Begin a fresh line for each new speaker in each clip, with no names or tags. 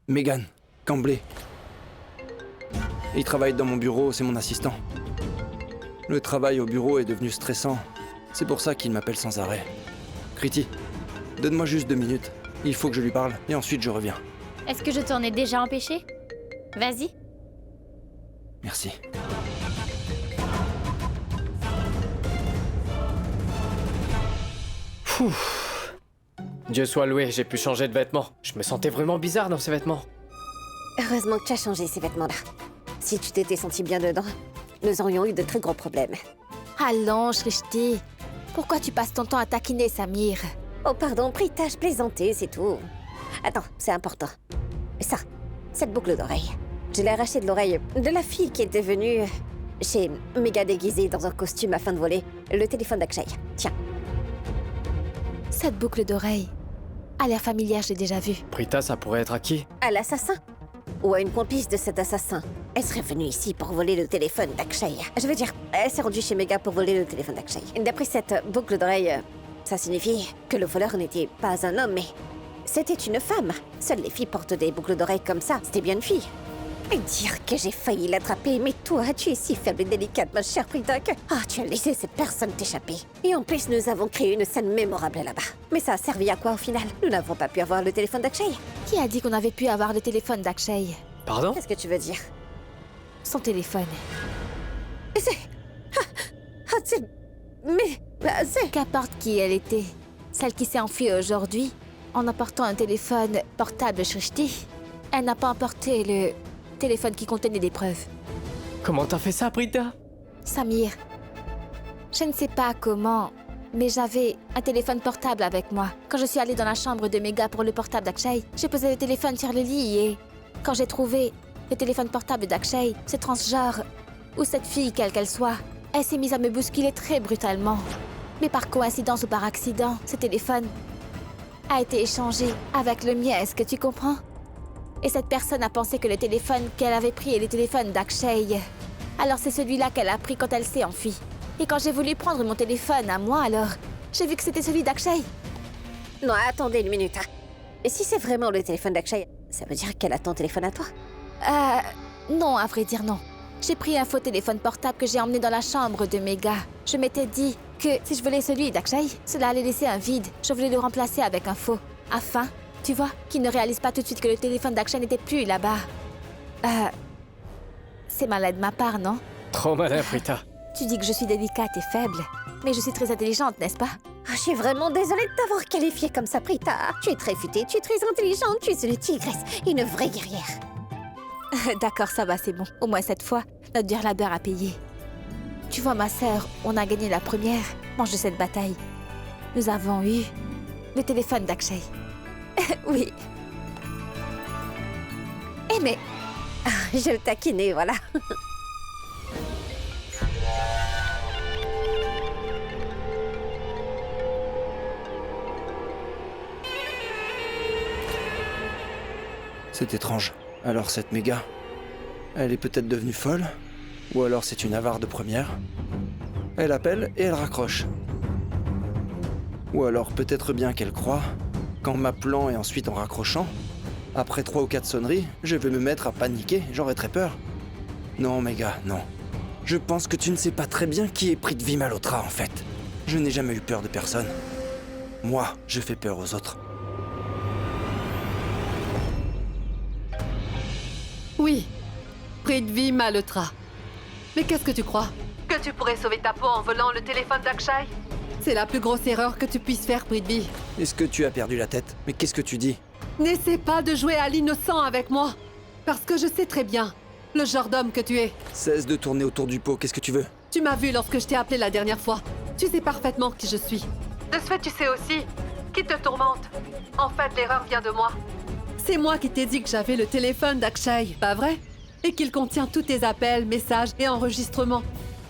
Megan, Camblé. Il travaille dans mon bureau, c'est mon assistant. Le travail au bureau est devenu stressant. C'est pour ça qu'il m'appelle sans arrêt. Kriti, donne-moi juste 2 minutes. Il faut que je lui parle, et ensuite je reviens.
Est-ce que je t'en ai déjà empêché? Vas-y.
Merci.
Dieu soit loué, j'ai pu changer de vêtements. Je me sentais vraiment bizarre dans ces vêtements.
Heureusement que tu as changé ces vêtements-là. Si tu t'étais senti bien dedans, nous aurions eu de très gros problèmes.
Allons, Shrishti. Pourquoi tu passes ton temps à taquiner Samir?
Oh pardon, Prita, je plaisantais, c'est tout. Attends, c'est important. Ça, cette boucle d'oreille. Je l'ai arrachée de l'oreille de la fille qui était venue chez méga déguisée dans un costume afin de voler le téléphone d'Akshay. Tiens.
Cette boucle d'oreille a l'air familière, j'ai déjà vu.
Prita, ça pourrait être à qui?
À l'assassin. Ou à une complice de cet assassin. Elle serait venue ici pour voler le téléphone d'Akshay. Je veux dire, elle s'est rendue chez Mega pour voler le téléphone d'Akshay. D'après cette boucle d'oreille, ça signifie que le voleur n'était pas un homme, mais c'était une femme. Seules les filles portent des boucles d'oreilles comme ça. C'était bien une fille. Et dire que j'ai failli l'attraper, mais toi, tu es si faible et délicate, ma chère Prita, que... Ah, tu as laissé cette personne t'échapper. Et en plus, nous avons créé une scène mémorable là-bas. Mais ça a servi à quoi au final? Nous n'avons pas pu avoir le téléphone d'Akshay.
Qui a dit qu'on avait pu avoir le téléphone d'Akshay?
Pardon?
Qu'est-ce que tu veux dire?
Son téléphone.
C'est... c'est... Mais... c'est...
Qu'importe qui elle était, celle qui s'est enfuie aujourd'hui, en emportant un téléphone portable Shrishti, elle n'a pas emporté le téléphone qui contenait des preuves.
Comment t'as fait ça, Prita?
Samir, je ne sais pas comment, mais j'avais un téléphone portable avec moi. Quand je suis allée dans la chambre de Mega pour le portable d'Akshay, j'ai posé le téléphone sur le lit et... Quand j'ai trouvé le téléphone portable d'Akshay, ce transgenre, ou cette fille quelle qu'elle soit, elle s'est mise à me bousculer très brutalement. Mais par coïncidence ou par accident, ce téléphone a été échangé avec le mien, est-ce que tu comprends? Et cette personne a pensé que le téléphone qu'elle avait pris est le téléphone d'Akshay. Alors c'est celui-là qu'elle a pris quand elle s'est enfuie. Et quand j'ai voulu prendre mon téléphone à moi, alors, j'ai vu que c'était celui d'Akshay.
Non, attendez une minute. Et si c'est vraiment le téléphone d'Akshay, ça veut dire qu'elle a ton téléphone à toi?
Non, à vrai dire non. J'ai pris un faux téléphone portable que j'ai emmené dans la chambre de Mega. Je m'étais dit que si je voulais celui d'Akshay, cela allait laisser un vide. Je voulais le remplacer avec un faux. Afin, tu vois, qu'il ne réalise pas tout de suite que le téléphone d'Akshay n'était plus là-bas. C'est malin de ma part, non?
Trop malin, Prita.
Tu dis que je suis délicate et faible, mais je suis très intelligente, n'est-ce pas?
Je suis vraiment désolée de t'avoir qualifiée comme ça, Prita. Tu es très futée, tu es très intelligente, tu es une tigresse, une vraie guerrière.
D'accord, ça va, c'est bon. Au moins cette fois, notre dur labeur a payé. Tu vois, ma sœur, on a gagné la première manche de cette bataille. Nous avons eu le téléphone d'Akshay. Oui. Eh mais...
Je le taquinais, voilà.
C'est étrange. Alors cette méga, elle est peut-être devenue folle? Ou alors c'est une avare de première? Elle appelle et elle raccroche. Ou alors peut-être bien qu'elle croit qu'en m'appelant et ensuite en raccrochant, après 3 ou 4 sonneries, je vais me mettre à paniquer, j'aurais très peur. Non méga, non. Je pense que tu ne sais pas très bien qui est Prithvi Malhotra en fait. Je n'ai jamais eu peur de personne. Moi, je fais peur aux autres.
Oui, Prithvi Malhotra. Mais qu'est-ce que tu crois? Que tu pourrais sauver ta peau en volant le téléphone d'Akshay? C'est la plus grosse erreur que tu puisses faire, Prithvi.
Est-ce que tu as perdu la tête? Mais qu'est-ce que tu dis?
N'essaie pas de jouer à l'innocent avec moi. Parce que je sais très bien le genre d'homme que tu es.
Cesse de tourner autour du pot, qu'est-ce que tu veux?
Tu m'as vu lorsque je t'ai appelé la dernière fois. Tu sais parfaitement qui je suis. De ce fait, tu sais aussi qui te tourmente. En fait, l'erreur vient de moi. C'est moi qui t'ai dit que j'avais le téléphone d'Akshay, pas vrai? Et qu'il contient tous tes appels, messages et enregistrements.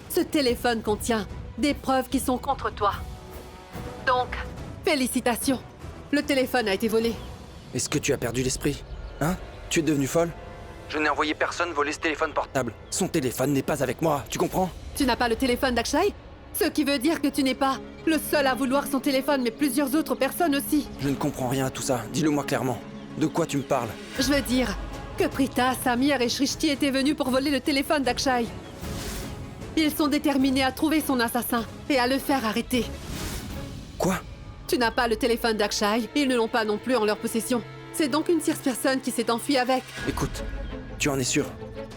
Ce téléphone contient des preuves qui sont contre toi. Donc, félicitations. Le téléphone a été volé.
Est-ce que tu as perdu l'esprit? Hein? Tu es devenue folle? Je n'ai envoyé personne voler ce téléphone portable. Son téléphone n'est pas avec moi, tu comprends?
Tu n'as pas le téléphone d'Akshay? Ce qui veut dire que tu n'es pas le seul à vouloir son téléphone, mais plusieurs autres personnes aussi.
Je ne comprends rien à tout ça, dis-le-moi clairement. De quoi tu me parles?
Je veux dire que Prita, Samir et Shrishti étaient venus pour voler le téléphone d'Akshay. Ils sont déterminés à trouver son assassin et à le faire arrêter.
Quoi?
Tu n'as pas le téléphone d'Akshay, ils ne l'ont pas non plus en leur possession. C'est donc une tierce personne qui s'est enfuie avec.
Écoute, tu en es sûr?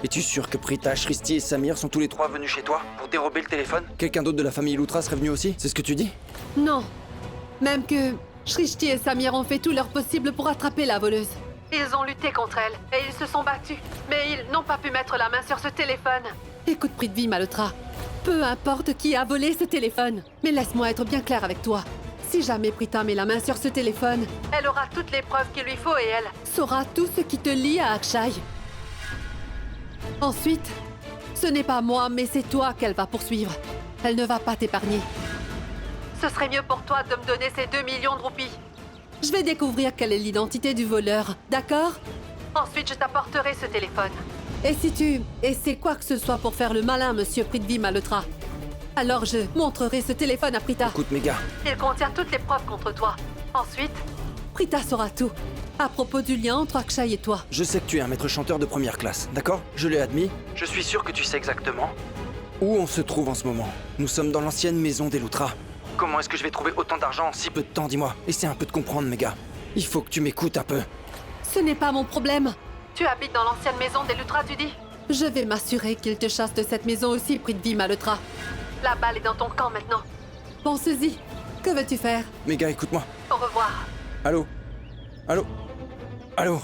Es-tu sûr que Prita, Shrishti et Samir sont tous les trois venus chez toi pour dérober le téléphone? Quelqu'un d'autre de la famille Loutra serait venu aussi? C'est ce que tu dis?
Non. Même que Shrishti et Samir ont fait tout leur possible pour attraper la voleuse. Ils ont lutté contre elle et ils se sont battus. Mais ils n'ont pas pu mettre la main sur ce téléphone. Écoute, Prithvi Malhotra, peu importe qui a volé ce téléphone, mais laisse-moi être bien clair avec toi. Si jamais Prita met la main sur ce téléphone, elle aura toutes les preuves qu'il lui faut et elle saura tout ce qui te lie à Akshay. Ensuite, ce n'est pas moi, mais c'est toi qu'elle va poursuivre. Elle ne va pas t'épargner. Ce serait mieux pour toi de me donner ces 2 millions de roupies. Je vais découvrir quelle est l'identité du voleur, d'accord? Ensuite, je t'apporterai ce téléphone. Et si tu essaies quoi que ce soit pour faire le malin, monsieur Prithvi Malhotra, alors je montrerai ce téléphone à Prita.
Écoute, Mega.
Il contient toutes les preuves contre toi. Ensuite, Prita saura tout. À propos du lien entre Akshay et toi.
Je sais que tu es un maître chanteur de première classe, d'accord? Je l'ai admis. Je suis sûr que tu sais exactement où on se trouve en ce moment. Nous sommes dans l'ancienne maison des Loutra. Comment est-ce que je vais trouver autant d'argent en si peu de temps, dis-moi? Essaie un peu de comprendre, Mega. Il faut que tu m'écoutes un peu.
Ce n'est pas mon problème. Tu habites dans l'ancienne maison des Loutra, tu dis? Je vais m'assurer qu'il te chasse de cette maison aussi, Prithvi Malhotra. La balle est dans ton camp maintenant. Pense-y. Que veux-tu faire?
Mega, écoute-moi.
Au revoir.
Allô? Allô? Allô?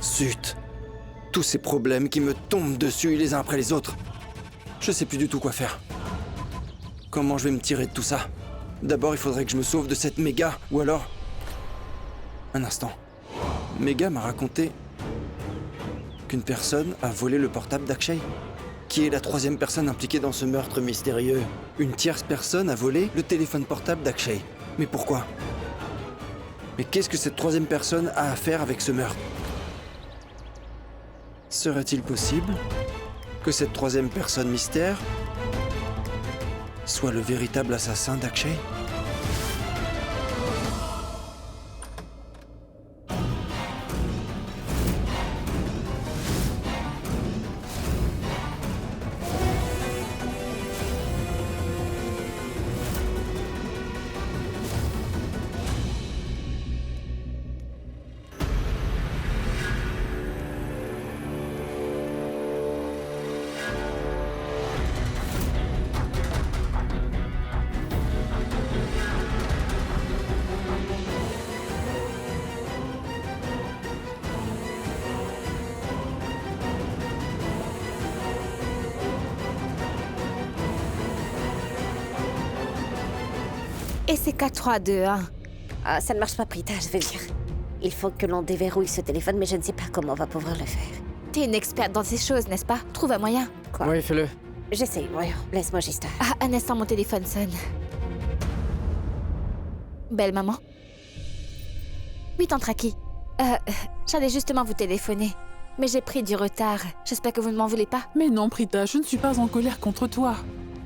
Zut! Tous ces problèmes qui me tombent dessus les uns après les autres. Je sais plus du tout quoi faire. Comment je vais me tirer de tout ça? D'abord, il faudrait que je me sauve de cette Mega, ou alors... Un instant. Mega m'a raconté qu'une personne a volé le portable d'Akshay. Qui est la troisième personne impliquée dans ce meurtre mystérieux? Une tierce personne a volé le téléphone portable d'Akshay. Mais pourquoi? Mais qu'est-ce que cette troisième personne a à faire avec ce meurtre? Serait-il possible que cette troisième personne mystère soit le véritable assassin d'Akshay?
Et c'est 4, 3, 2, 1.
Ah, ça ne marche pas, Prita, je veux dire. Il faut que l'on déverrouille ce téléphone, mais je ne sais pas comment on va pouvoir le faire.
T'es une experte dans ces choses, n'est-ce pas? Trouve un moyen.
Quoi?
Oui, fais-le.
J'essaye, voyons. Laisse-moi juste...
Ah, un instant, mon téléphone sonne. Belle maman. Oui, tante Raki. J'allais justement vous téléphoner. Mais j'ai pris du retard. J'espère que vous ne m'en voulez pas.
Mais non, Prita, je ne suis pas en colère contre toi.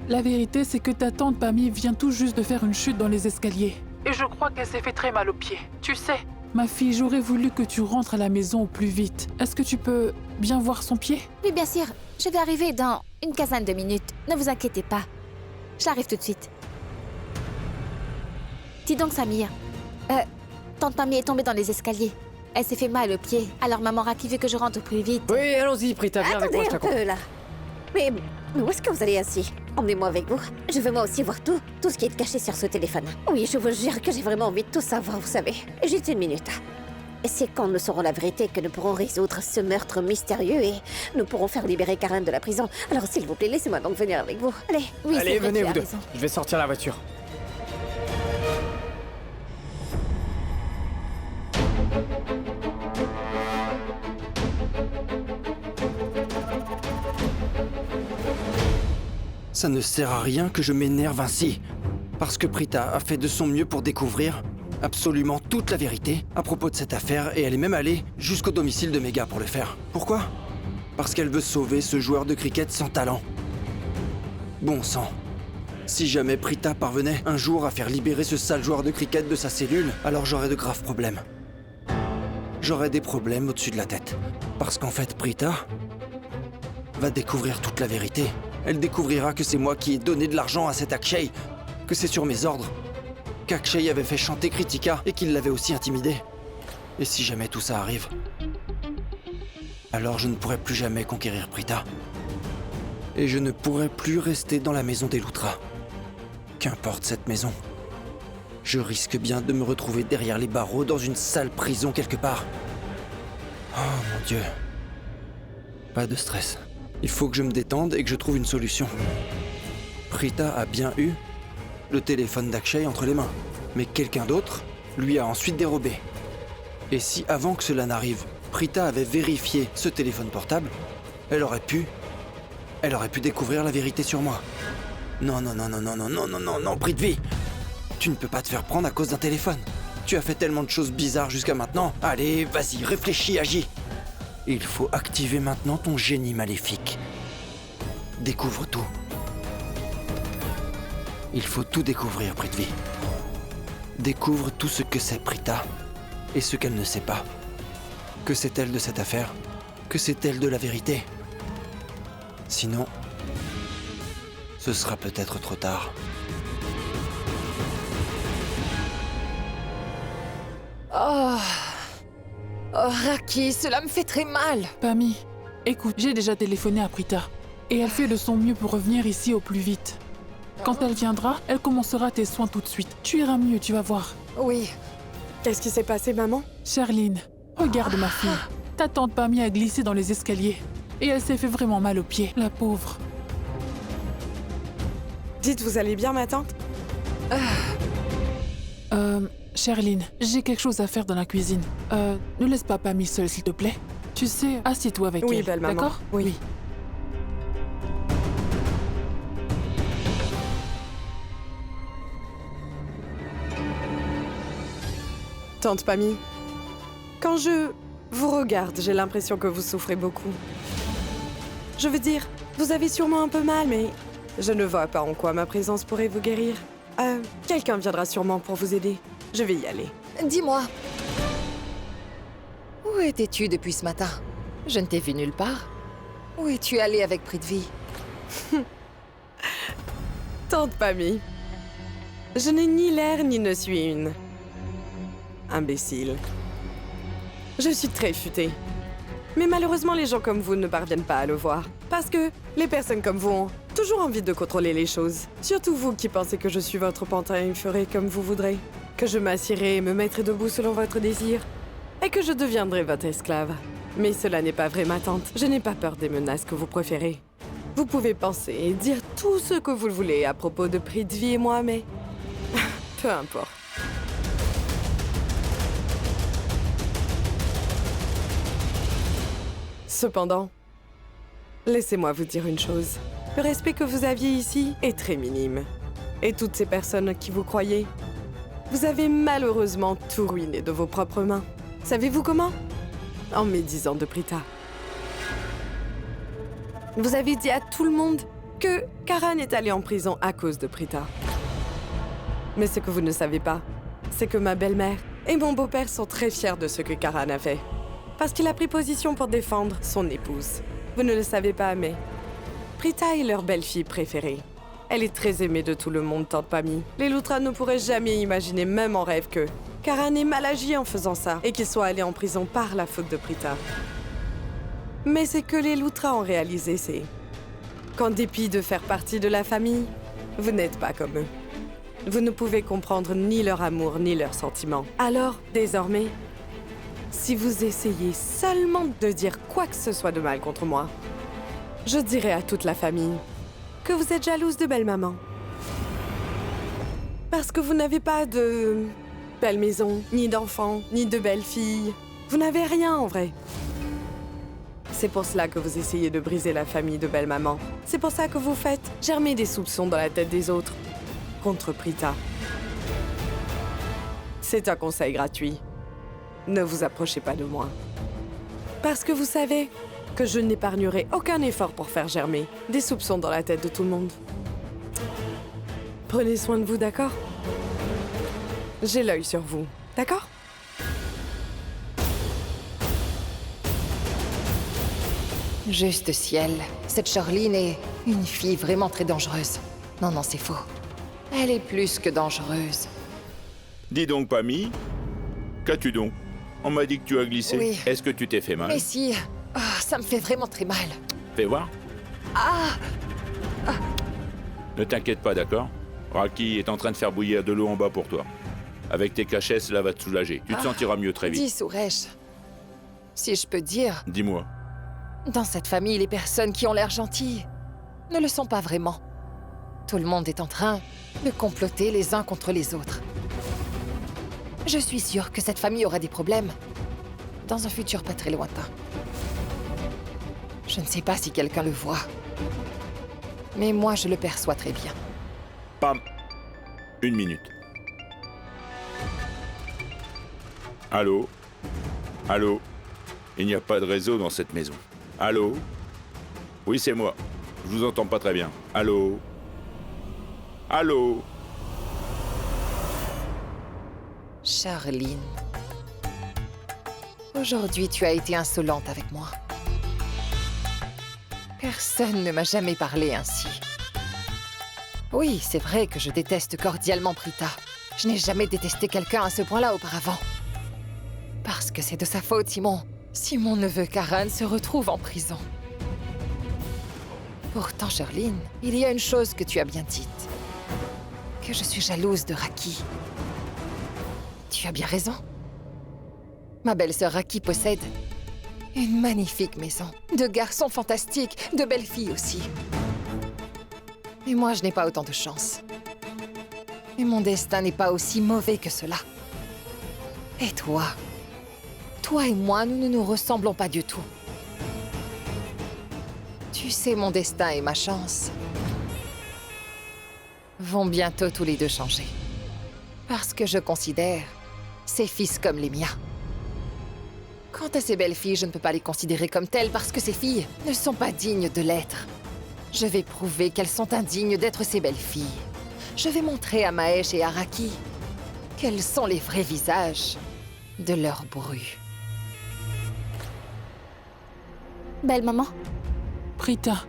La vérité, c'est que ta tante Pammy vient tout juste de faire une chute dans les escaliers. Et je crois qu'elle s'est fait très mal aux pieds. Tu sais. Ma fille, j'aurais voulu que tu rentres à la maison au plus vite. Est-ce que tu peux bien voir son pied?
Oui, bien sûr. Je vais arriver dans une quinzaine de minutes. Ne vous inquiétez pas. J'arrive tout de suite. Dis donc, Samir. Tante Pammy est tombée dans les escaliers. Elle s'est fait mal aux pieds. Alors maman Raki veut que je rentre au plus vite.
Oui, allons-y, Prita, viens avec moi,
Attendez
je
un
t'accompagne.
peu, là. Mais où est-ce que vous allez ainsi? Emmenez-moi avec vous. Je veux moi aussi voir tout ce qui est caché sur ce téléphone. Oui, je vous jure que j'ai vraiment envie de tout savoir, vous savez. Juste une minute. C'est quand nous saurons la vérité que nous pourrons résoudre ce meurtre mystérieux et nous pourrons faire libérer Karen de la prison. Alors s'il vous plaît, laissez-moi donc venir avec vous. Allez.
Oui,
Allez,
c'est vrai,
venez,
tu as
vous deux.
raison.
Je vais sortir la voiture.
Ça ne sert à rien que je m'énerve ainsi. Parce que Prita a fait de son mieux pour découvrir absolument toute la vérité à propos de cette affaire et elle est même allée jusqu'au domicile de Mega pour le faire. Pourquoi? Parce qu'elle veut sauver ce joueur de cricket sans talent. Bon sang. Si jamais Prita parvenait un jour à faire libérer ce sale joueur de cricket de sa cellule, alors j'aurais de graves problèmes. J'aurais des problèmes au-dessus de la tête. Parce qu'en fait, Prita va découvrir toute la vérité. Elle découvrira que c'est moi qui ai donné de l'argent à cet Akshay, que c'est sur mes ordres, qu'Akshay avait fait chanter Kritika et qu'il l'avait aussi intimidé. Et si jamais tout ça arrive, alors je ne pourrai plus jamais conquérir Prita. Et je ne pourrai plus rester dans la maison des Luthra. Qu'importe cette maison. Je risque bien de me retrouver derrière les barreaux dans une sale prison quelque part. Oh mon Dieu. Pas de stress. Il faut que je me détende et que je trouve une solution. Prita a bien eu le téléphone d'Akshay entre les mains. Mais quelqu'un d'autre lui a ensuite dérobé. Et si avant que cela n'arrive, Prita avait vérifié ce téléphone portable, elle aurait pu découvrir la vérité sur moi. Non, Prithvi! Tu ne peux pas te faire prendre à cause d'un téléphone. Tu as fait tellement de choses bizarres jusqu'à maintenant. Allez, vas-y, réfléchis, agis. Il faut activer maintenant ton génie maléfique. Découvre tout. Il faut tout découvrir, Prithvi. Découvre tout ce que c'est Prita et ce qu'elle ne sait pas. Que c'est elle de cette affaire, que c'est elle de la vérité. Sinon, ce sera peut-être trop tard.
Oh, Raki, cela me fait très mal.
Pammy, écoute, j'ai déjà téléphoné à Prita. Et elle fait de son mieux pour revenir ici au plus vite. Quand elle viendra, elle commencera tes soins tout de suite. Tu iras mieux, tu vas voir.
Oui.
Qu'est-ce qui s'est passé, maman?
Charline, regarde ma fille. Ta tante Pammy a glissé dans les escaliers. Et elle s'est fait vraiment mal aux pieds, la pauvre.
Dites, vous allez bien, ma tante?
Charline, j'ai quelque chose à faire dans la cuisine. Ne laisse pas Pammy seule, s'il te plaît. Tu sais, assieds-toi avec
Oui,
elle,
belle maman.
d'accord?
Oui. Tante Pammy, quand je vous regarde, j'ai l'impression que vous souffrez beaucoup. Je veux dire, vous avez sûrement un peu mal, mais je ne vois pas en quoi ma présence pourrait vous guérir. Quelqu'un viendra sûrement pour vous aider. Je vais y aller.
Dis-moi. Où étais-tu depuis ce matin? Je ne t'ai vu nulle part. Où es-tu allée avec Prithvi?
Tante Pammy, je n'ai ni l'air ni ne suis une. Imbécile. Je suis très futée. Mais malheureusement, les gens comme vous ne parviennent pas à le voir. Parce que les personnes comme vous ont toujours envie de contrôler les choses. Surtout vous qui pensez que je suis votre pantin et ferai comme vous voudrez. Que je m'assierai et me mettrai debout selon votre désir. Et que je deviendrai votre esclave. Mais cela n'est pas vrai, ma tante. Je n'ai pas peur des menaces que vous préférez. Vous pouvez penser et dire tout ce que vous voulez à propos de Prithvi et moi, mais... peu importe. Cependant, laissez-moi vous dire une chose. Le respect que vous aviez ici est très minime. Et toutes ces personnes qui vous croyez, vous avez malheureusement tout ruiné de vos propres mains. Savez-vous comment? En médisant de Prita. Vous avez dit à tout le monde que Karan est allé en prison à cause de Prita. Mais ce que vous ne savez pas, c'est que ma belle-mère et mon beau-père sont très fiers de ce que Karan a fait. Parce qu'il a pris position pour défendre son épouse. Vous ne le savez pas, mais Prita est leur belle-fille préférée. Elle est très aimée de tout le monde, tante Pammy. Les Luthra ne pourraient jamais imaginer, même en rêve, que Karan ait mal agi en faisant ça et qu'il soit allé en prison par la faute de Prita. Mais ce que les Luthra ont réalisé, c'est qu'en dépit de faire partie de la famille, vous n'êtes pas comme eux. Vous ne pouvez comprendre ni leur amour ni leurs sentiments. Alors, désormais, si vous essayez seulement de dire quoi que ce soit de mal contre moi, je dirai à toute la famille que vous êtes jalouse de belle-maman. Parce que vous n'avez pas de belle maison, ni d'enfants, ni de belle-fille. Vous n'avez rien en vrai. C'est pour cela que vous essayez de briser la famille de belle-maman. C'est pour ça que vous faites germer des soupçons dans la tête des autres contre Prita. C'est un conseil gratuit. Ne vous approchez pas de moi. Parce que vous savez que je n'épargnerai aucun effort pour faire germer des soupçons dans la tête de tout le monde. Prenez soin de vous, d'accord? J'ai l'œil sur vous, d'accord?
Juste ciel. Cette Charline est une fille vraiment très dangereuse. Non, non, c'est faux. Elle est plus que dangereuse.
Dis donc, Pammy, qu'as-tu donc? On m'a dit que tu as glissé.
Oui.
Est-ce que tu t'es fait mal?
Mais si, ça me fait vraiment très mal.
Fais voir.
Ah!
Ne t'inquiète pas, d'accord? Raki est en train de faire bouillir de l'eau en bas pour toi. Avec tes cachets, cela va te soulager. Tu te sentiras mieux très vite.
Dis, Suresh, si je peux dire,
Dis-moi.
dans cette famille, les personnes qui ont l'air gentilles ne le sont pas vraiment. Tout le monde est en train de comploter les uns contre les autres. Je suis sûre que cette famille aura des problèmes dans un futur pas très lointain. Je ne sais pas si quelqu'un le voit, mais moi je le perçois très bien.
Pam. 1 minute. Allô? Allô? Il n'y a pas de réseau dans cette maison. Allô? Oui, c'est moi. Je vous entends pas très bien. Allô? Allô?
Charline. Aujourd'hui, tu as été insolente avec moi. Personne ne m'a jamais parlé ainsi. Oui, c'est vrai que je déteste cordialement Prita. Je n'ai jamais détesté quelqu'un à ce point-là auparavant. Parce que c'est de sa faute si mon neveu Karan se retrouve en prison. Pourtant, Charline, il y a une chose que tu as bien dite. Que je suis jalouse de Raki. Tu as bien raison. Ma belle-sœur Raki possède une magnifique maison, de garçons fantastiques, de belles filles aussi. Et moi, je n'ai pas autant de chance. Et mon destin n'est pas aussi mauvais que cela. Et toi? Toi et moi, nous ne nous ressemblons pas du tout. Tu sais, mon destin et ma chance vont bientôt tous les deux changer. Parce que je considère ces fils comme les miens. Quant à ces belles filles, je ne peux pas les considérer comme telles parce que ces filles ne sont pas dignes de l'être. Je vais prouver qu'elles sont indignes d'être ces belles filles. Je vais montrer à Mahesh et à Raki quels sont les vrais visages de leur bru.
Belle maman.
Prita,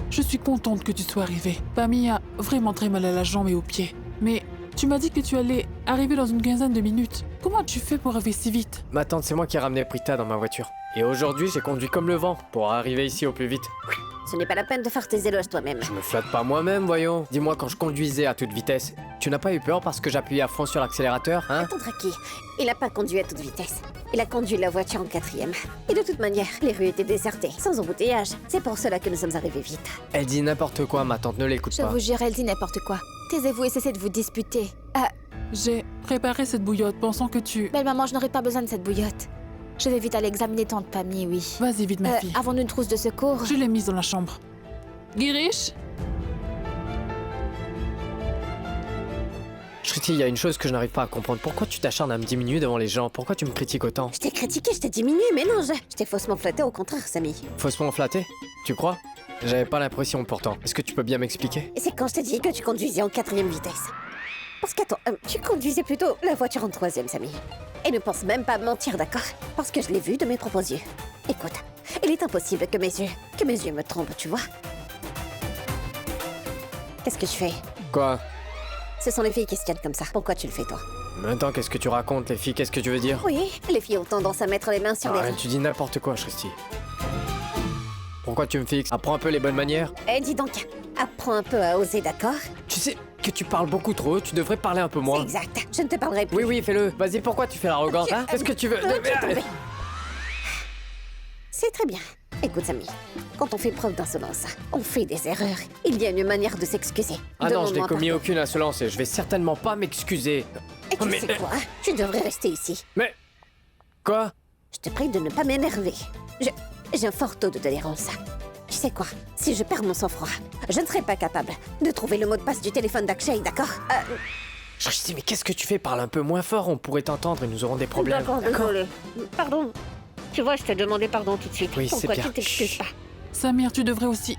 je suis contente que tu sois arrivée. Pammy a vraiment très mal à la jambe et aux pieds. Mais tu m'as dit que tu allais arriver dans une quinzaine de minutes. Comment tu fais pour arriver si vite?
Ma tante, c'est moi qui ai ramené Prita dans ma voiture. Et aujourd'hui, j'ai conduit comme le vent pour arriver ici au plus vite.
Ce n'est pas la peine de faire tes éloges toi-même.
Je me flatte pas moi-même, voyons. Dis-moi, quand je conduisais à toute vitesse, tu n'as pas eu peur parce que j'appuyais à fond sur l'accélérateur, hein?
Attends, Raki, il n'a pas conduit à toute vitesse. Il a conduit la voiture en 4e. Et de toute manière, les rues étaient désertées, sans embouteillage. C'est pour cela que nous sommes arrivés vite.
Elle dit n'importe quoi, ma tante, ne l'écoute
Je
pas.
vous jure, elle dit n'importe quoi. Taisez-vous et cessez de vous disputer.
J'ai préparé cette bouillotte pensant que tu...
Belle maman, je n'aurai pas besoin de cette bouillotte. Je vais vite aller examiner tante Pammy, oui.
Vas-y vite, ma fille.
Avons-nous une trousse de secours?
Je l'ai mise dans la chambre. Girish?
Shruti, il y a une chose que je n'arrive pas à comprendre. Pourquoi tu t'acharnes à me diminuer devant les gens? Pourquoi tu me critiques autant?
Je t'ai critiqué, je t'ai diminué, mais non, je t'ai faussement flatté, au contraire, Samy.
Faussement flatté? Tu crois? J'avais pas l'impression pourtant. Est-ce que tu peux bien m'expliquer?
Et c'est quand je t'ai dit que tu conduisais en 4e vitesse. Parce qu'attends, tu conduisais plutôt la voiture en 3e, Samy. Et ne pense même pas mentir, d'accord? Parce que je l'ai vu de mes propres yeux. Écoute, il est impossible que mes yeux me trompent, tu vois? Qu'est-ce que je fais?
Quoi?
Ce sont les filles qui se tiennent comme ça. Pourquoi tu le fais, toi?
Maintenant, qu'est-ce que tu racontes, les filles? Qu'est-ce que tu veux dire?
Oui, les filles ont tendance à mettre les mains sur les reins.
Tu dis n'importe quoi, Shruti. Pourquoi tu me fixes? Apprends un peu les bonnes manières.
Eh, dis donc, apprends un peu à oser, d'accord?
Tu sais que tu parles beaucoup trop, tu devrais parler un peu moins.
C'est exact, je ne te parlerai plus.
Oui, oui, fais-le. Vas-y, pourquoi tu fais l'arrogante, hein? Qu'est-ce que tu veux?
C'est très bien. Écoute, Samy, quand on fait preuve d'insolence, on fait des erreurs. Il y a une manière de s'excuser.
Ah non, je n'ai
Demande-moi
commis
pardon.
aucune insolence et je vais certainement pas m'excuser.
Et tu
Mais-
sais quoi? Tu devrais rester ici.
Mais... Quoi?
Je te prie de ne pas m'énerver. J'ai un fort taux de tolérance. Tu sais quoi? Si je perds mon sang-froid, je ne serai pas capable de trouver le mot de passe du téléphone d'Akshay, d'accord?
Shruti, mais qu'est-ce que tu fais? Parle un peu moins fort, on pourrait t'entendre et nous aurons des problèmes.
D'accord, désolé. Pardon. Tu vois, je t'ai demandé pardon tout de suite.
Oui, c'est
Pourquoi
bien.
tu t'excuses
Chut.
pas?
Samir, tu devrais aussi...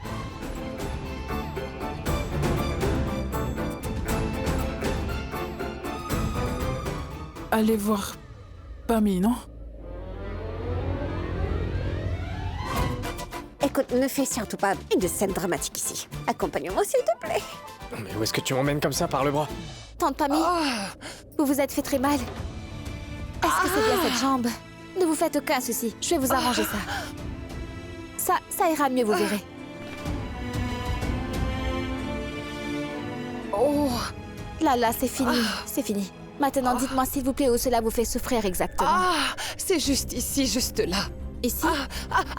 aller voir Pammy, non?
Écoute, ne fais surtout pas une scène dramatique ici. Accompagne-moi, s'il te plaît.
Mais où est-ce que tu m'emmènes comme ça par le bras?
Tante Pammy, vous vous êtes fait très mal. Est-ce que c'est bien cette jambe? Ne vous faites aucun souci, je vais vous arranger ça. Ça ira mieux, vous verrez.
Oh,
Là, c'est fini, c'est fini. Maintenant, dites-moi s'il vous plaît où cela vous fait souffrir exactement.
c'est juste ici, juste là.
Ici?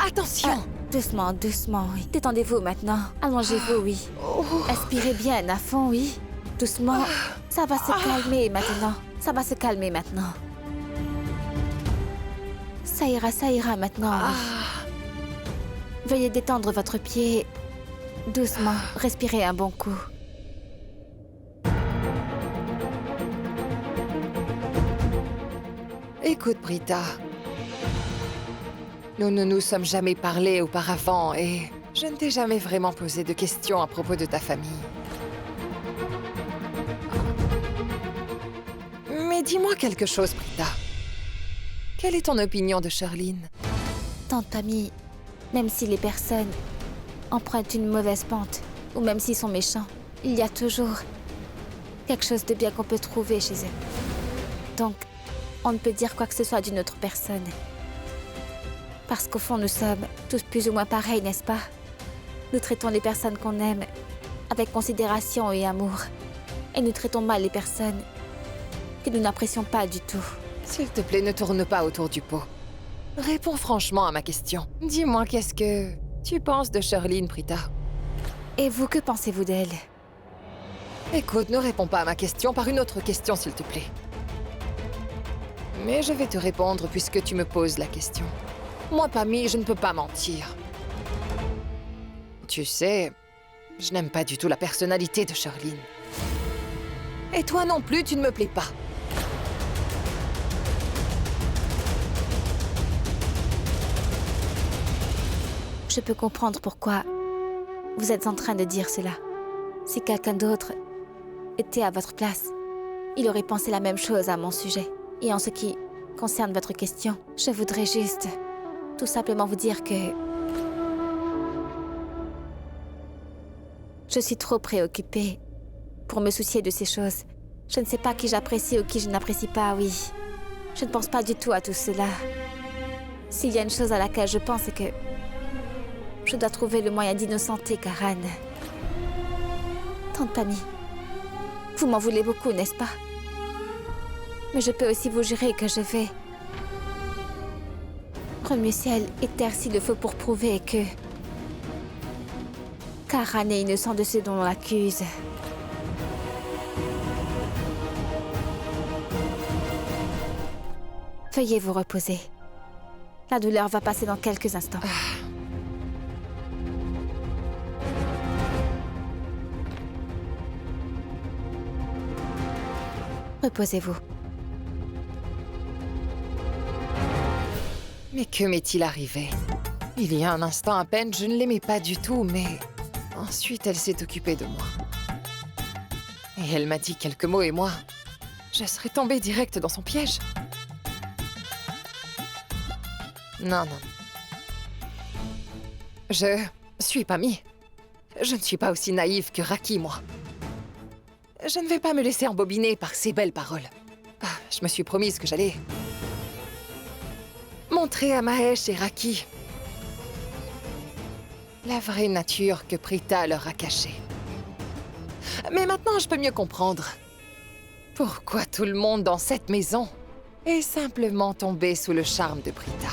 Attention.
Doucement, doucement, oui. Détendez-vous maintenant. Allongez-vous, oui. Inspirez bien à fond, oui. Doucement. Ça va se calmer maintenant. Ça va se calmer maintenant. Ça ira maintenant, oui. Veuillez détendre votre pied. Doucement. Respirez un bon coup.
Écoute, Britta. Nous ne nous sommes jamais parlé auparavant et je ne t'ai jamais vraiment posé de questions à propos de ta famille. Mais dis-moi quelque chose, Britta. Quelle est ton opinion de Charline?
Tante Pammy, même si les personnes empruntent une mauvaise pente, ou même s'ils sont méchants, il y a toujours quelque chose de bien qu'on peut trouver chez eux. Donc, on ne peut dire quoi que ce soit d'une autre personne. Parce qu'au fond, nous sommes tous plus ou moins pareils, n'est-ce pas? Nous traitons les personnes qu'on aime avec considération et amour. Et nous traitons mal les personnes que nous n'apprécions pas du tout.
S'il te plaît, ne tourne pas autour du pot. Réponds franchement à ma question. Dis-moi, qu'est-ce que tu penses de Charline, Britta?
Et vous, que pensez-vous d'elle?
Écoute, ne réponds pas à ma question par une autre question, s'il te plaît. Mais je vais te répondre puisque tu me poses la question. Moi, Pammy, je ne peux pas mentir. Tu sais, je n'aime pas du tout la personnalité de Charline. Et toi non plus, tu ne me plais pas.
Je peux comprendre pourquoi vous êtes en train de dire cela. Si quelqu'un d'autre était à votre place, il aurait pensé la même chose à mon sujet. Et en ce qui concerne votre question, je voudrais juste tout simplement vous dire que je suis trop préoccupée pour me soucier de ces choses. Je ne sais pas qui j'apprécie ou qui je n'apprécie pas, oui. Je ne pense pas du tout à tout cela. S'il y a une chose à laquelle je pense, c'est que je dois trouver le moyen d'innocenter Karan. Tante Pammy, vous m'en voulez beaucoup, n'est-ce pas? Mais je peux aussi vous jurer que je vais remuer ciel et terre s'il le faut pour prouver que Karan est innocent de ce dont on l'accuse. Veuillez vous reposer. La douleur va passer dans quelques instants. Reposez-vous.
Mais que m'est-il arrivé? Il y a un instant à peine, je ne l'aimais pas du tout, mais ensuite elle s'est occupée de moi. Et elle m'a dit quelques mots et moi, je serais tombée direct dans son piège. Non. Je suis Pammy. Je ne suis pas aussi naïve que Raki, moi. Je ne vais pas me laisser embobiner par ces belles paroles. Je me suis promise que j'allais montrer à Mahesh et Raki la vraie nature que Prita leur a cachée. Mais maintenant, je peux mieux comprendre pourquoi tout le monde dans cette maison est simplement tombé sous le charme de Prita.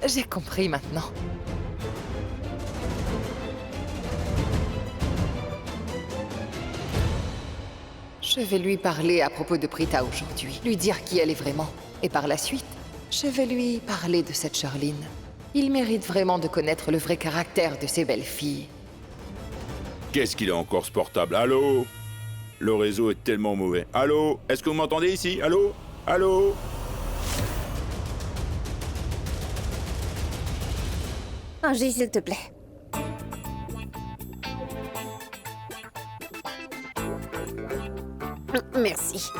J'ai compris maintenant. Je vais lui parler à propos de Prita aujourd'hui, lui dire qui elle est vraiment. Et par la suite, je vais lui parler de cette Charline. Il mérite vraiment de connaître le vrai caractère de ces belles filles.
Qu'est-ce qu'il a encore ce portable? Allô? Le réseau est tellement mauvais. Allô? Est-ce que vous m'entendez ici? Allô? Allô?
Angie, s'il te plaît. Merci.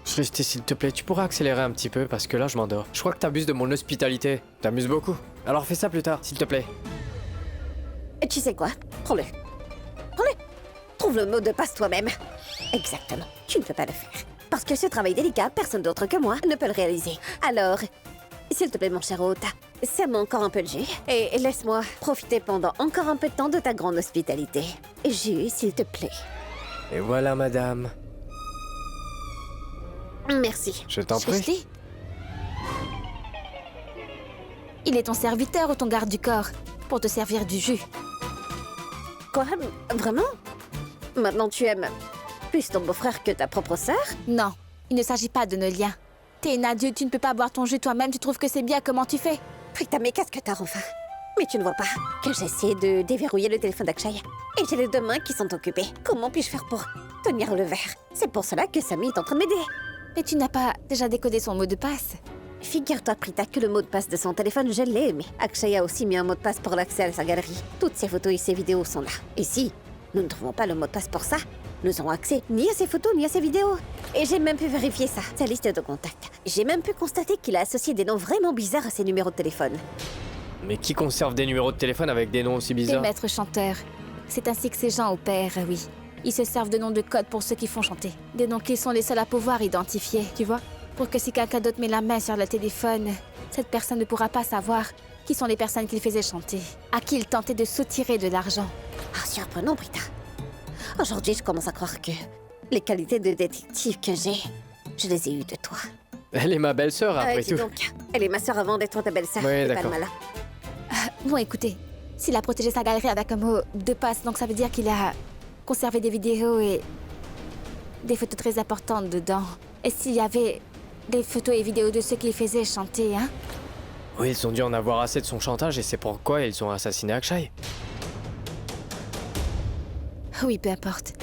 Shrishti, s'il te plaît, tu pourras accélérer un petit peu parce que là je m'endors. Je crois que t'abuses de mon hospitalité. T'amuses beaucoup. Alors fais ça plus tard, s'il te plaît.
Et tu sais quoi? Prends-le. Prends-le. Trouve le mot de passe toi-même. Exactement. Tu ne peux pas le faire. Parce que ce travail délicat, personne d'autre que moi ne peut le réaliser. Alors, s'il te plaît, mon cher hôte, serre-moi encore un peu de jus et laisse-moi profiter pendant encore un peu de temps de ta grande hospitalité. Jus, s'il te plaît.
Et voilà, madame.
Merci.
Je t'en prie.
Shrishti? Il est ton serviteur ou ton garde du corps pour te servir du jus.
Quoi? Vraiment? Maintenant tu aimes plus ton beau-frère que ta propre sœur?
Non, il ne s'agit pas de nos liens. T'es une adulte, tu ne peux pas boire ton jus toi-même, tu trouves que c'est bien, comment tu fais?
Prita, mais qu'est-ce que t'as enfin? Mais tu ne vois pas que j'essaie de déverrouiller le téléphone d'Akshay et j'ai les deux mains qui sont occupées. Comment puis-je faire pour tenir le verre? C'est pour cela que Samy est en train de m'aider.
Mais tu n'as pas déjà décodé son mot de passe?
Figure-toi, Prita, que le mot de passe de son téléphone, je l'ai, mais Akshay a aussi mis un mot de passe pour l'accès à sa galerie. Toutes ses photos et ses vidéos sont là. Et si nous ne trouvons pas le mot de passe pour ça, nous n'aurons accès ni à ses photos ni à ses vidéos. Et j'ai même pu vérifier ça, sa liste de contacts. J'ai même pu constater qu'il a associé des noms vraiment bizarres à ses numéros de téléphone.
Mais qui conserve des numéros de téléphone avec des noms aussi
Des
bizarres?
maîtres chanteurs. C'est ainsi que ces gens opèrent, oui. Ils se servent de noms de code pour ceux qui font chanter. Des noms qu'ils sont les seuls à pouvoir identifier, tu vois? Pour que si quelqu'un d'autre met la main sur le téléphone, cette personne ne pourra pas savoir qui sont les personnes qu'il faisait chanter, à qui il tentait de soutirer de l'argent.
Ah, surprenant, Prita. Aujourd'hui, je commence à croire que les qualités de détective que j'ai, je les ai eues de toi.
Elle est ma belle-sœur après
dis
tout.
donc, elle est ma sœur avant d'être ta belle-sœur.
Oui,
c'est pas
d'accord.
le malin.
Bon, écoutez, s'il a protégé sa galerie avec un mot de passe, donc ça veut dire qu'il a conservé des vidéos et des photos très importantes dedans. Et s'il y avait des photos et vidéos de ceux qu'il faisait chanter, hein?
Oui, ils ont dû en avoir assez de son chantage et c'est pourquoi ils ont assassiné Akshay.
Oui, peu importe.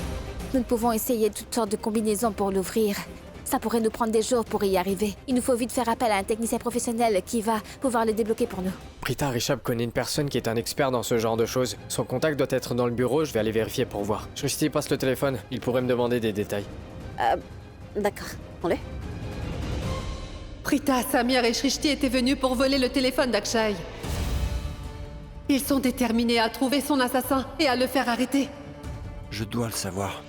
Nous pouvons essayer toutes sortes de combinaisons pour l'ouvrir. Ça pourrait nous prendre des jours pour y arriver. Il nous faut vite faire appel à un technicien professionnel qui va pouvoir le débloquer pour nous.
Prita Rishabh connaît une personne qui est un expert dans ce genre de choses. Son contact doit être dans le bureau, je vais aller vérifier pour voir. Shrishti, passe le téléphone, il pourrait me demander des détails.
D'accord, prends-le.
Prita, Samir et Shrishti étaient venus pour voler le téléphone d'Akshay. Ils sont déterminés à trouver son assassin et à le faire arrêter.
Je dois le savoir.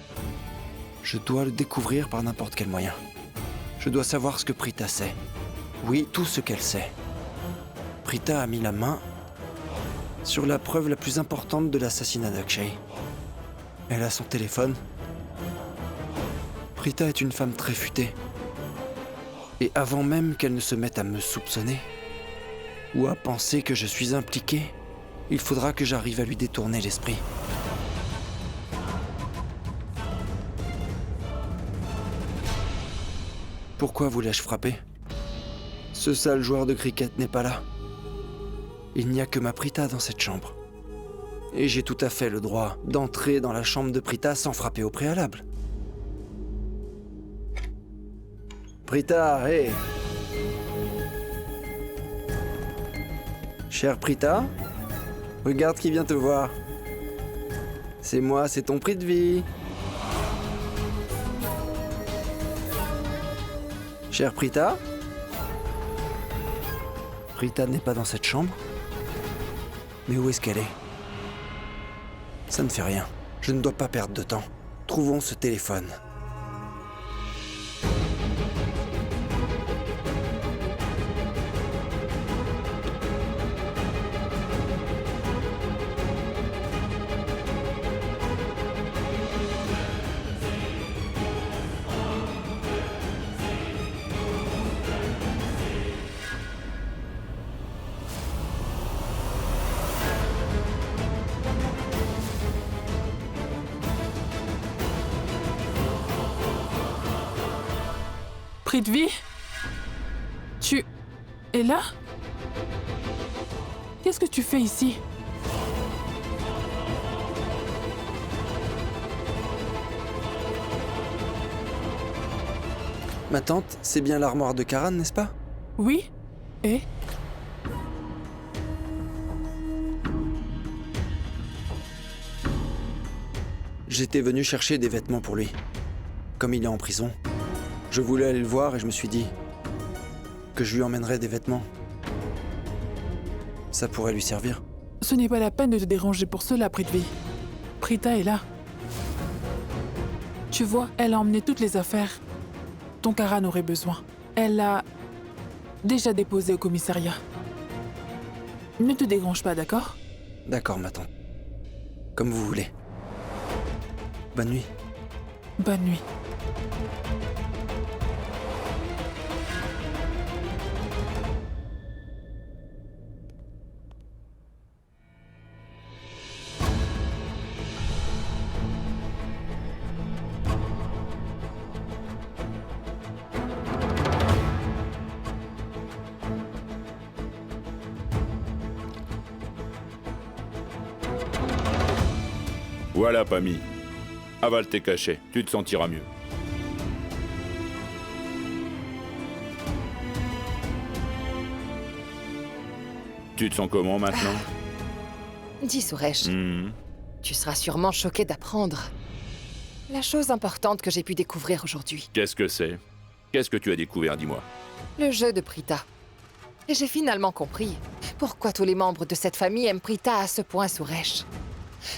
Je dois le découvrir par n'importe quel moyen. Je dois savoir ce que Prita sait. Oui, tout ce qu'elle sait. Prita a mis la main sur la preuve la plus importante de l'assassinat d'Akshay. Elle a son téléphone. Prita est une femme très futée. Et avant même qu'elle ne se mette à me soupçonner, ou à penser que je suis impliqué, il faudra que j'arrive à lui détourner l'esprit. Pourquoi voulais-je frapper? Ce sale joueur de cricket n'est pas là. Il n'y a que ma Prita dans cette chambre. Et j'ai tout à fait le droit d'entrer dans la chambre de Prita sans frapper au préalable. Prita, hé! Chère Prita, regarde qui vient te voir. C'est moi, c'est ton prix de vie. Chère Prita? Prita n'est pas dans cette chambre? Mais où est-ce qu'elle est? Ça ne fait rien. Je ne dois pas perdre de temps. Trouvons ce téléphone.
Prithvi? Tu es là? Qu'est-ce que tu fais ici?
Ma tante, c'est bien l'armoire de Karan, n'est-ce pas?
Oui? Et?
J'étais venu chercher des vêtements pour lui. Comme il est en prison, je voulais aller le voir et je me suis dit que je lui emmènerais des vêtements. Ça pourrait lui servir.
Ce n'est pas la peine de te déranger pour cela, Prithvi. Prita est là. Tu vois, elle a emmené toutes les affaires dont Karan aurait besoin. Elle l'a déjà déposé au commissariat. Ne te dérange pas, d'accord?
D'accord, ma tante. Comme vous voulez. Bonne nuit.
Bonne nuit.
Voilà, Pammy. Avale tes cachets, tu te sentiras mieux. Tu te sens comment maintenant?
Dis, Suresh,
Mhm.
tu seras sûrement choqué d'apprendre la chose importante que j'ai pu découvrir aujourd'hui.
Qu'est-ce que c'est? Qu'est-ce que tu as découvert, dis-moi?
Le jeu de Prita. Et j'ai finalement compris pourquoi tous les membres de cette famille aiment Prita à ce point, Suresh.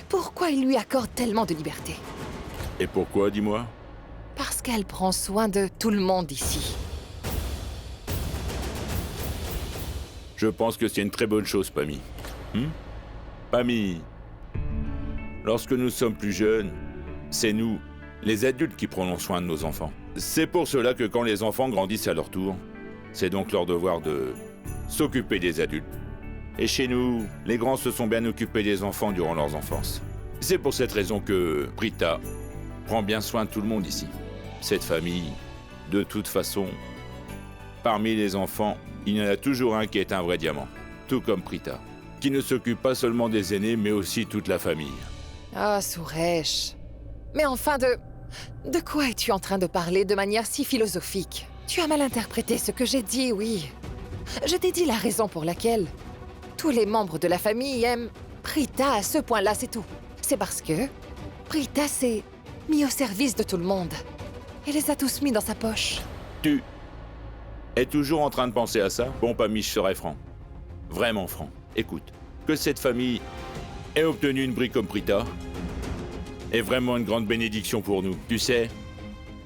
Pourquoi ils lui accordent tellement de liberté.
Et pourquoi, dis-moi?
Parce qu'elle prend soin de tout le monde ici.
Je pense que c'est une très bonne chose, Pammy. Pammy, lorsque nous sommes plus jeunes, c'est nous, les adultes, qui prenons soin de nos enfants. C'est pour cela que quand les enfants grandissent à leur tour, c'est donc leur devoir de s'occuper des adultes. Et chez nous, les grands se sont bien occupés des enfants durant leur enfance. C'est pour cette raison que Prita prend bien soin de tout le monde ici. Cette famille, de toute façon, parmi les enfants, il y en a toujours un qui est un vrai diamant, tout comme Prita, qui ne s'occupe pas seulement des aînés, mais aussi toute la famille.
Ah, Suresh. Mais enfin, de quoi es-tu en train de parler de manière si philosophique? Tu as mal interprété ce que j'ai dit, oui. Je t'ai dit la raison pour laquelle tous les membres de la famille aiment Prita à ce point-là, c'est tout. C'est parce que Prita s'est mis au service de tout le monde. Elle les a tous mis dans sa poche.
Tu es toujours en train de penser à ça? Bon, Pammy, je serai franc. Vraiment franc. Écoute, que cette famille ait obtenu une brie comme Prita est vraiment une grande bénédiction pour nous. Tu sais,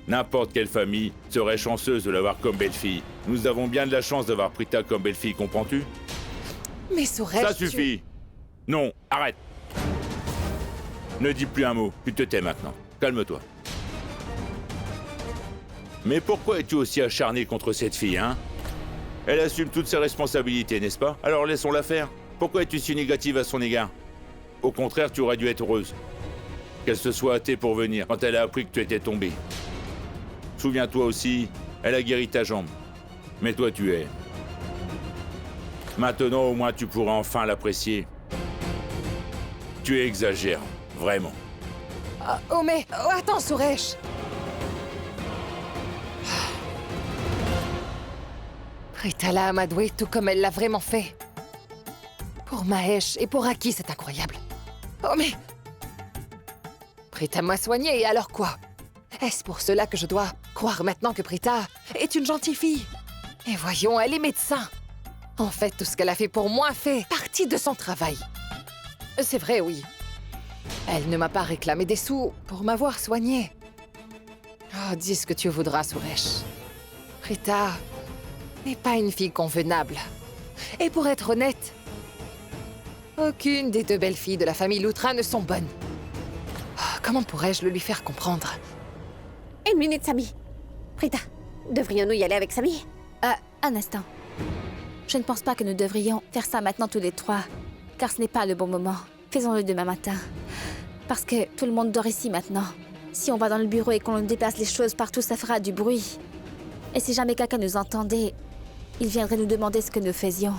n'importe quelle famille serait chanceuse de l'avoir comme belle-fille. Nous avons bien de la chance d'avoir Prita comme belle-fille, comprends-tu?
Mais Suresh,
Ça suffit. Non, arrête. Ne dis plus un mot, tu te tais maintenant. Calme-toi. Mais pourquoi es-tu aussi acharné contre cette fille, hein? Elle assume toutes ses responsabilités, n'est-ce pas? Alors laissons-la faire. Pourquoi es-tu si négative à son égard? Au contraire, tu aurais dû être heureuse. Qu'elle se soit hâtée pour venir quand elle a appris que tu étais tombé. Souviens-toi aussi, elle a guéri ta jambe. Mais toi, tu es... Maintenant, au moins, tu pourras enfin l'apprécier. Tu exagères, vraiment.
Oh mais... Oh, attends, Suresh. Prita l'a amadoué tout comme elle l'a vraiment fait. Pour Mahesh et pour Raki, c'est incroyable. Oh mais... Prita m'a soignée, et alors quoi? Est-ce pour cela que je dois croire maintenant que Prita est une gentille fille? Et voyons, elle est médecin. En fait, tout ce qu'elle a fait pour moi fait partie de son travail. C'est vrai, oui. Elle ne m'a pas réclamé des sous pour m'avoir soignée. Oh, dis ce que tu voudras, Suresh. Prita n'est pas une fille convenable. Et pour être honnête, aucune des deux belles filles de la famille Loutra ne sont bonnes. Oh, comment pourrais-je le lui faire comprendre?
Une minute, Samy. Prita, devrions-nous y aller avec Samy?
Un instant. Je ne pense pas que nous devrions faire ça maintenant tous les trois, car ce n'est pas le bon moment. Faisons-le demain matin. Parce que tout le monde dort ici maintenant. Si on va dans le bureau et qu'on déplace les choses partout, ça fera du bruit. Et si jamais quelqu'un nous entendait, il viendrait nous demander ce que nous faisions.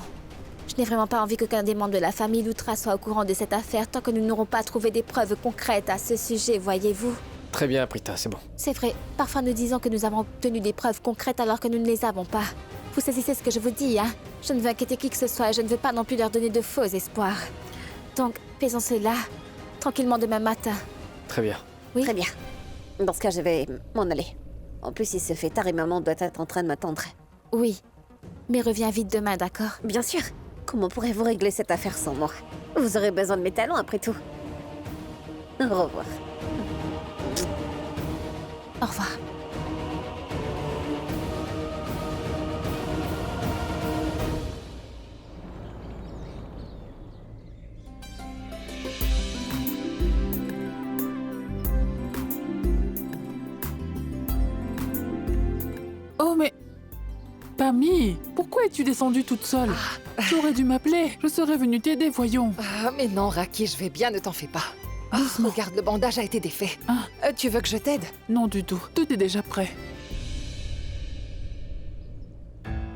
Je n'ai vraiment pas envie qu'aucun des membres de la famille Loutra soit au courant de cette affaire tant que nous n'aurons pas trouvé des preuves concrètes à ce sujet, voyez-vous.
Très bien, Prita, c'est bon.
C'est vrai, parfois nous disons que nous avons obtenu des preuves concrètes alors que nous ne les avons pas. Vous saisissez ce que je vous dis, hein? Je ne veux inquiéter qui que ce soit et je ne veux pas non plus leur donner de faux espoirs. Donc, faisons cela tranquillement demain matin.
Très bien.
Oui.
Très bien. Dans ce cas, je vais m'en aller. En plus, il se fait tard et maman doit être en train de m'attendre.
Oui. Mais reviens vite demain, d'accord?
Bien sûr. Comment pourrez-vous régler cette affaire sans moi? Vous aurez besoin de mes talents après tout. Au revoir.
Au revoir.
Oh, mais... Pammy, pourquoi es-tu descendue toute seule? Tu aurais dû m'appeler. Je serais venue t'aider, voyons.
Ah, mais non, Raki, je vais bien, ne t'en fais pas. Ah, regarde, le bandage a été défait.
Ah.
Tu veux que je t'aide?
Non du tout. Tout est déjà prêt.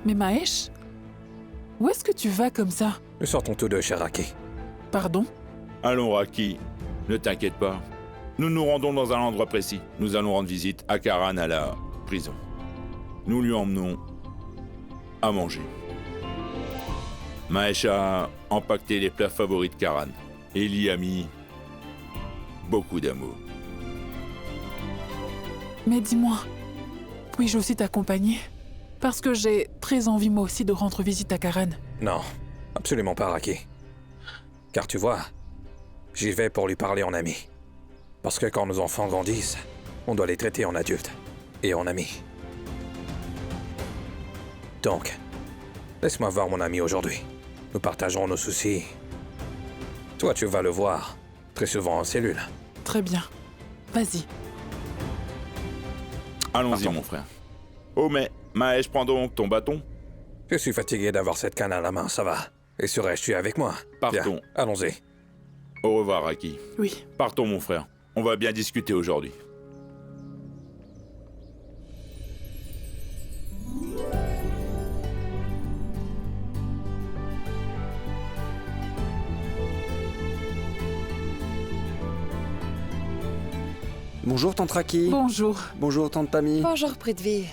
Mais Mahesh, où est-ce que tu vas comme ça?
Nous sortons tous deux chez Raki.
Pardon?
Allons, Raki, ne t'inquiète pas. Nous nous rendons dans un endroit précis. Nous allons rendre visite à Karan à la prison. Nous lui emmenons à manger. Mahesh a empaqueté les plats favoris de Karan et il y a mis beaucoup d'amour.
Mais dis-moi, puis-je aussi t'accompagner? Parce que j'ai très envie moi aussi de rendre visite à Karan.
Non, absolument pas, Raki. Car tu vois, j'y vais pour lui parler en ami. Parce que quand nos enfants grandissent, on doit les traiter en adultes et en amis. Donc, laisse-moi voir mon ami aujourd'hui. Nous partagerons nos soucis. Toi, tu vas le voir, très souvent en cellule.
Très bien. Vas-y.
Allons-y, mon frère. Oh, mais Mahesh, prends donc ton bâton.
Je suis fatigué d'avoir cette canne à la main, ça va. Et serais-tu avec moi?
Partons.
Bien, allons-y.
Au revoir, Raki.
Oui.
Partons, mon frère. On va bien discuter aujourd'hui.
Bonjour, tante Raki.
Bonjour.
Bonjour, tante Pammy.
Bonjour, Prithvi.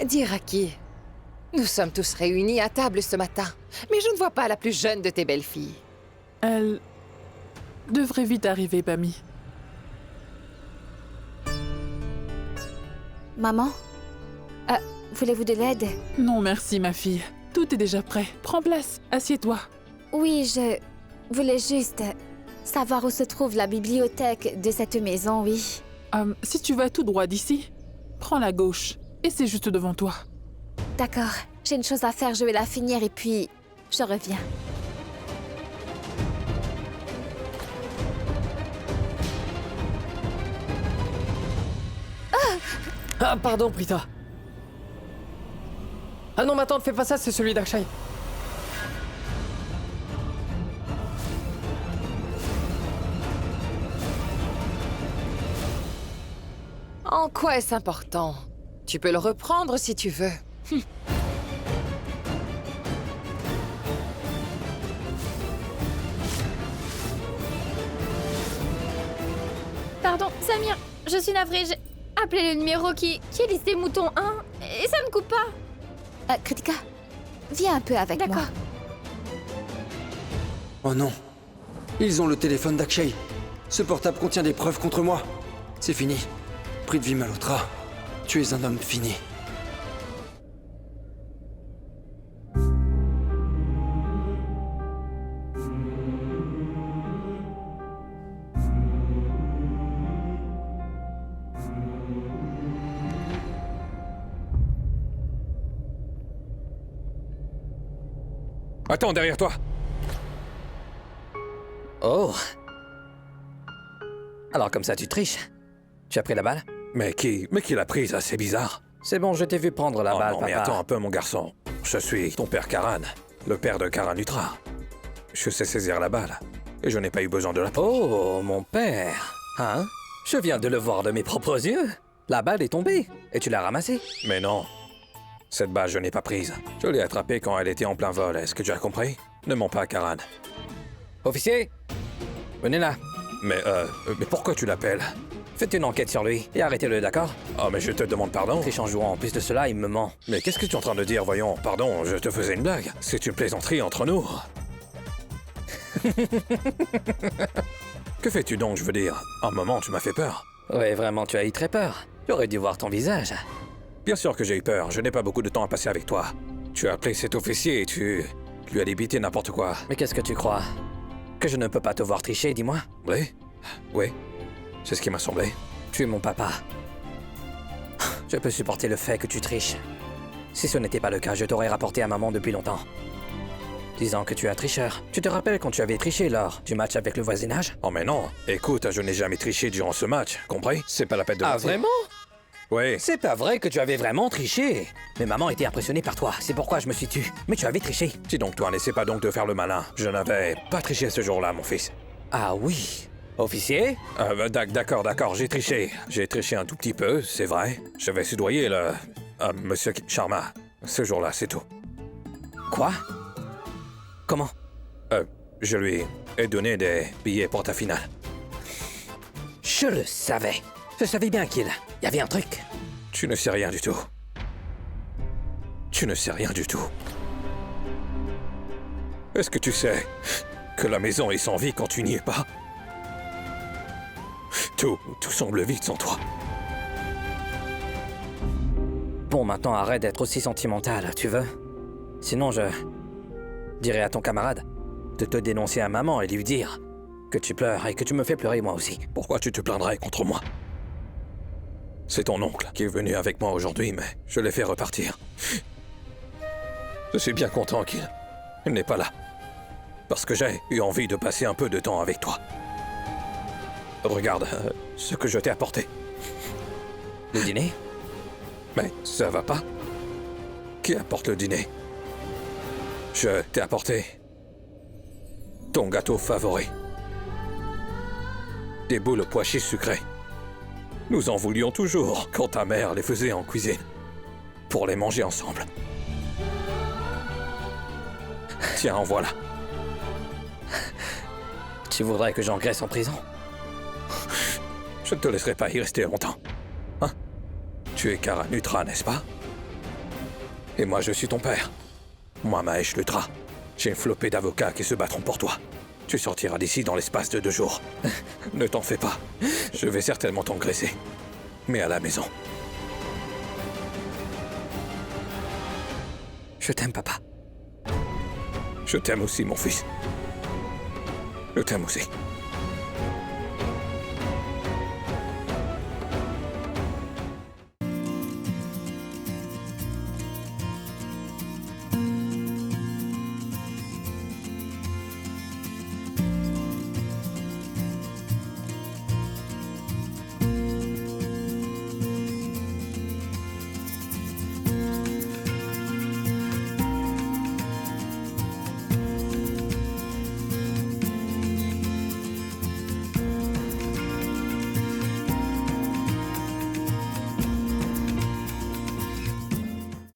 Dis, Raki, nous sommes tous réunis à table ce matin, mais je ne vois pas la plus jeune de tes belles-filles.
Elle devrait vite arriver, Pammy.
Maman? Voulez-vous de l'aide?
Non, merci, ma fille. Tout est déjà prêt. Prends place. Assieds-toi.
Oui, je voulais juste savoir où se trouve la bibliothèque de cette maison, oui.
Si tu vas tout droit d'ici, prends la gauche. Et c'est juste devant toi.
D'accord, j'ai une chose à faire, je vais la finir et puis je reviens.
Ah, pardon, Prita. Ah non, mais attends, ne fais pas ça, c'est celui d'Akshay.
En quoi est-ce important? Tu peux le reprendre si tu veux.
Pardon, Samir, je suis navrée, j'ai appelé le numéro qui est listé mouton 1 et ça ne coupe pas.
Kritika, viens un peu avec moi.
D'accord.
Oh non. Ils ont le téléphone d'Akshay. Ce portable contient des preuves contre moi. C'est fini. Prithvi Malhotra, tu es un homme fini.
Attends, derrière toi. Oh. Alors comme ça, tu triches. Tu as pris la balle? Mais qui l'a prise? C'est bizarre. C'est bon, je t'ai vu prendre la balle,
non,
papa.
mais attends un peu, mon garçon.
Je suis ton père Karan, le père de Karan Lutra. Je sais saisir la balle, et je n'ai pas eu besoin de la prendre.
Oh, mon père. Hein? Je viens de le voir de mes propres yeux. La balle est tombée, et tu l'as ramassée.
Mais non. Cette balle, je n'ai pas prise. Je l'ai attrapée quand elle était en plein vol. Est-ce que tu as compris? Ne mens pas, Karan.
Officier, venez là.
Mais pourquoi tu l'appelles?
Faites une enquête sur lui et arrêtez-le, d'accord?
Oh, mais je te demande pardon.
Triche en jouant. En plus de cela, il me ment.
Mais qu'est-ce que tu es en train de dire, voyons? Pardon, je te faisais une blague. C'est une plaisanterie entre nous. Que fais-tu donc, je veux dire? Un moment, tu m'as fait peur.
Ouais, vraiment, tu as eu très peur. J'aurais dû voir ton visage.
Bien sûr que j'ai eu peur, je n'ai pas beaucoup de temps à passer avec toi. Tu as appelé cet officier et tu lui as débité n'importe quoi.
Mais qu'est-ce que tu crois? Que je ne peux pas te voir tricher, dis-moi?
Oui? Oui. C'est ce qui m'a semblé.
Tu es mon papa. Je peux supporter le fait que tu triches. Si ce n'était pas le cas, je t'aurais rapporté à maman depuis longtemps. Disant que tu es un tricheur. Tu te rappelles quand tu avais triché lors du match avec le voisinage?
Oh mais non. Écoute, je n'ai jamais triché durant ce match, compris? C'est pas la peine de
Ah
mentir.
vraiment?
Oui.
C'est pas vrai que tu avais vraiment triché. Mais maman était impressionnée par toi, c'est pourquoi je me suis tue. Mais tu avais triché.
Dis donc toi, n'essaie pas donc de faire le malin. Je n'avais pas triché ce jour-là, mon fils.
Ah oui. Officier?
D'accord, j'ai triché. J'ai triché un tout petit peu, c'est vrai. Je vais soudoyer le... Monsieur Sharma. Ce jour-là, c'est tout.
Quoi? Comment?
Je lui ai donné des billets pour ta finale.
Je le savais. Je savais bien qu'il y avait un truc.
Tu ne sais rien du tout. Tu ne sais rien du tout. Est-ce que tu sais que la maison est sans vie quand tu n'y es pas? Tout semble vide sans toi.
Bon, maintenant arrête d'être aussi sentimental, tu veux? Sinon je dirai à ton camarade de te dénoncer à maman et lui dire que tu pleures et que tu me fais pleurer moi aussi.
Pourquoi tu te plaindrais contre moi? C'est ton oncle qui est venu avec moi aujourd'hui, mais je l'ai fait repartir. Je suis bien content qu'il n'est pas là. Parce que j'ai eu envie de passer un peu de temps avec toi. Regarde ce que je t'ai apporté.
Le dîner?
Mais ça va pas? Qui apporte le dîner? Je t'ai apporté ton gâteau favori. Des boules au pois chiches sucrées. Nous en voulions toujours quand ta mère les faisait en cuisine. Pour les manger ensemble. Tiens, en voilà.
Tu voudrais que j'engraisse en prison?
Je ne te laisserai pas y rester longtemps. Hein? Tu es Kara Nutra, n'est-ce pas? Et moi, je suis ton père. Moi, Mahesh Lutra. J'ai une flopée d'avocats qui se battront pour toi. Tu sortiras d'ici dans l'espace de 2 jours. Ne t'en fais pas. Je vais certainement t'engraisser. Mais à la maison.
Je t'aime, papa.
Je t'aime aussi, mon fils. Je t'aime aussi.